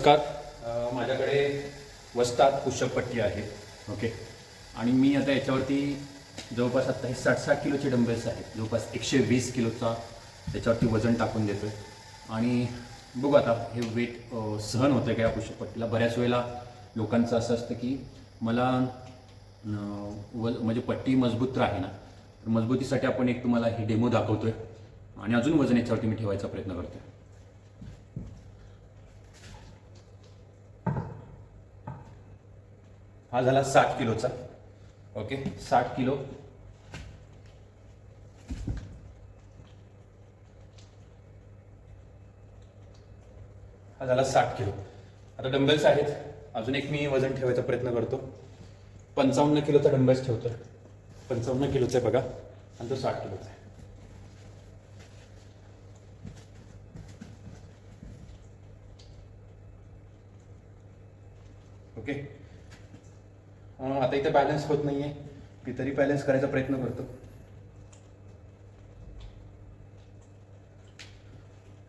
नमस्कार. माझ्याकडे वस्तात पुशअप पट्टी आहे. ओके. आणि मी आता याच्यावरती जवळपास आता हे 60 किलोचे डंबेल्स आहेत. जवळपास 120 किलोचा त्याच्यावरती वजन टाकून देतो आहे. आणि बघू आता हे वेट सहन होतं आहे का या पुशअप पट्टीला. बऱ्याच वेळेला लोकांचं असं असतं की मला म्हणजे पट्टी मजबूत राहे ना, तर मजबूतीसाठी आपण एक तुम्हाला हे डेमो दाखवतो आहे आणि अजून वजन याच्यावरती मी ठेवायचा प्रयत्न करतो आहे. हा झाला 60 किलोचा. Okay, 60 kilo. हा झाला 60 किलो. आता डंबेल्स आहेत. अजून एक मी वजन ठेवायचा प्रयत्न करतो. 55 किलोचा डंबेल्स ठेवतो. 55 किलोचा आहे बघा, आणि तो 60 किलोचा आहे. ओके. आता इथे बॅलन्स होत नाहीये, मी तरी बॅलन्स करायचा प्रयत्न करतो.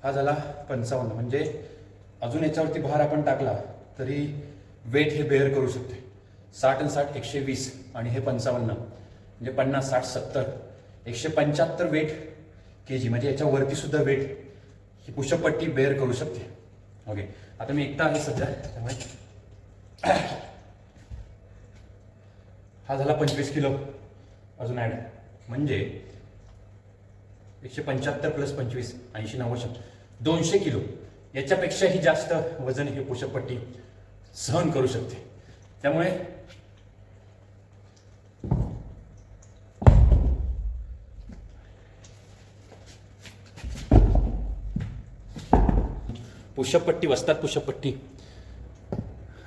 हा झाला 55. म्हणजे अजून याच्यावरती भार आपण टाकला तरी वेट हे बेअर करू शकते. 60 आणि 60 120 आणि हे 55 म्हणजे 50 60 70 175 वेट kg, म्हणजे याच्यावरती सुद्धा वेट ही पुशअप पट्टी बेअर करू शकते. ओके. आता मी एकटा आहे सध्या, त्यामुळे हा झाला 25 किलो अजून ॲड, म्हणजे 175 प्लस 25 80 90 200 किलो. याच्यापेक्षाही जास्त वजन हे पुशअप पट्टी सहन करू शकते. त्यामुळे पुशअप पट्टी, वस्तात पुशअप पट्टी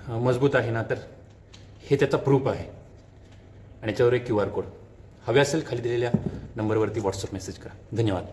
मजबूत आहे ना, तर हे त्याचा प्रूफ आहे. आणि याच्यावर एक QR कोड. हवे असेल खाली दिलेल्या नंबरवरती व्हॉट्सअप मेसेज करा. धन्यवाद.